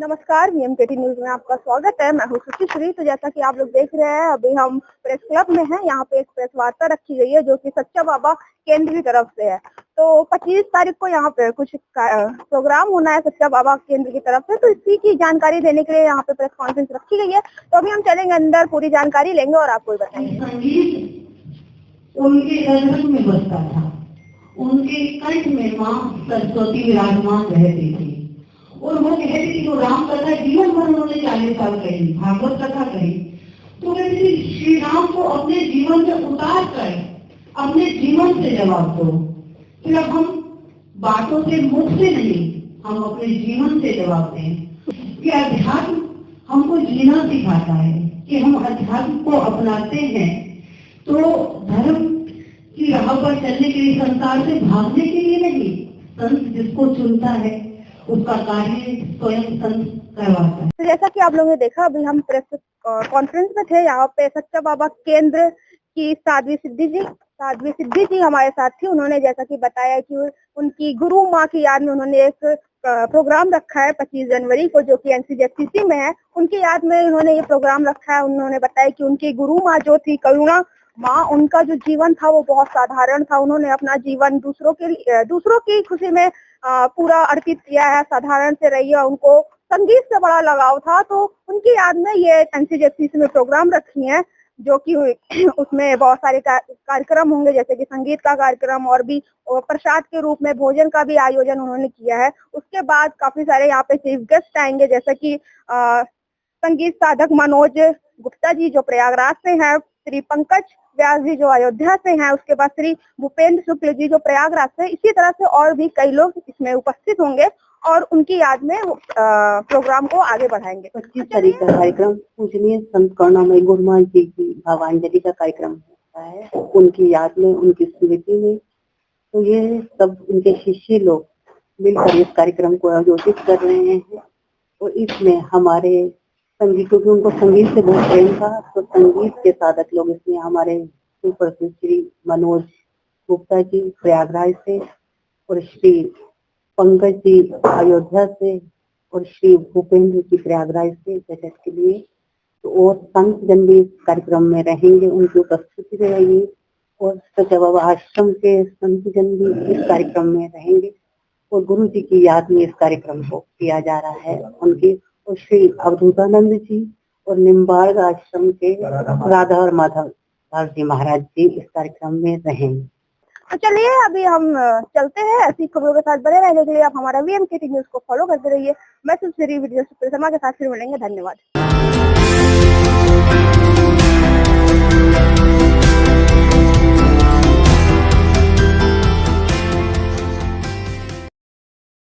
नमस्कार, वीएमकेटी न्यूज में आपका स्वागत है। मैं हूँ सुश्री। तो जैसा कि आप लोग देख रहे हैं, अभी हम प्रेस क्लब में हैं। यहाँ पे एक प्रेस वार्ता रखी गई है जो कि सच्चा बाबा केंद्र की तरफ से है। तो 25 तारीख को यहाँ पे कुछ प्रोग्राम होना है सच्चा बाबा केंद्र की तरफ से, तो इसी की जानकारी देने के लिए यहाँ पे प्रेस कॉन्फ्रेंस रखी गई है। तो अभी हम चलेंगे अंदर, पूरी जानकारी लेंगे और आपको बताएंगे। संगीत उनके गर्भ में बसता था, उनके कंठ में माँ सरस्वती विराजमान रहती थी और वो कहती थी, वो राम कथा जीवन भर उन्होंने 40 साल कही, भागवत कथा कही, तो कहती थी श्री राम को अपने जीवन से उतार कर अपने जीवन से जवाब दो। फिर अब हम बातों से, मुख से नहीं, हम अपने जीवन से जवाब दें। कि अध्यात्म हमको जीना सिखाता है कि हम अध्यात्म को अपनाते हैं तो धर्म की राह पर चलने के लिए, संसार से भागने के लिए नहीं। संत जिसको चुनता है उसका कार्य स्वयं संत करवाता है। तो जैसा कि आप लोगों ने देखा, अभी हम प्रेस कॉन्फ्रेंस में थे। यहाँ पे सच्चा बाबा केंद्र की साध्वी सिद्धि जी हमारे साथ थी। उन्होंने जैसा कि बताया कि उनकी गुरु माँ की याद में उन्होंने एक प्रोग्राम रखा है 25 जनवरी को, जो कि NCJFCC में है। उनकी याद में उन्होंने ये प्रोग्राम रखा है। उन्होंने बताया कि उनकी गुरु माँ जो थी करुणा माँ, उनका जो जीवन था वो बहुत साधारण था। उन्होंने अपना जीवन दूसरों की खुशी में पूरा अर्पित किया है, साधारण से रही है। उनको संगीत से बड़ा लगाव था, तो उनकी याद में ये NCJFCC में प्रोग्राम रखी है, जो कि उसमें बहुत सारे कार्यक्रम होंगे, जैसे कि संगीत का कार्यक्रम और भी प्रसाद के रूप में भोजन का भी आयोजन उन्होंने किया है। उसके बाद काफी सारे यहाँ पे चीफ गेस्ट आएंगे, जैसे कि संगीत साधक मनोज गुप्ता जी जो प्रयागराज से हैं, श्री पंकज व्यास जी जो अयोध्या से हैं, उसके बाद श्री भूपेंद्र शुक्ल जी जो प्रयागराज से। इसी तरह से और भी कई लोग इसमें उपस्थित होंगे और उनकी याद में प्रोग्राम को आगे बढ़ाएंगे। 25 तारीख का कार्यक्रम पूजनीय संत करुणामयी गुरुमा जी की भावांजलि का कार्यक्रम होता है, उनकी याद में, उनकी स्मृति में। तो ये सब उनके शिष्य लोग मिलकर इस कार्यक्रम को आयोजित कर रहे हैं और इसमें हमारे संगीत, क्योंकि उनको संगीत से बहुत प्रेम था, तो संगीत के साधक लोग इसमें हमारे सुप्रसिद्ध श्री मनोज गुप्ता जी प्रयागराज से और श्री पंकज जी अयोध्या से और श्री भूपेंद्र जी प्रयागराज से बैठक के लिए। तो और संत जन भी कार्यक्रम में रहेंगे, उनकी उपस्थिति रहेगी और सच्चा बाबा आश्रम के संत जन भी इस कार्यक्रम में रहेंगे और गुरु जी की याद में इस कार्यक्रम को किया जा रहा है। उनकी और श्री अवधूतानंद जी और निम्बार्क आश्रम के राधा और माधव दास जी महाराज जी इस कार्यक्रम में रहेंगे। तो चलिए अभी हम चलते हैं। ऐसी खबरों के साथ बने रहने के लिए आप हमारा वीएमकेटी न्यूज को फॉलो करते रहिए। मैं सुश्री वीडियो शर्मा के साथ फिर मिलेंगे। धन्यवाद।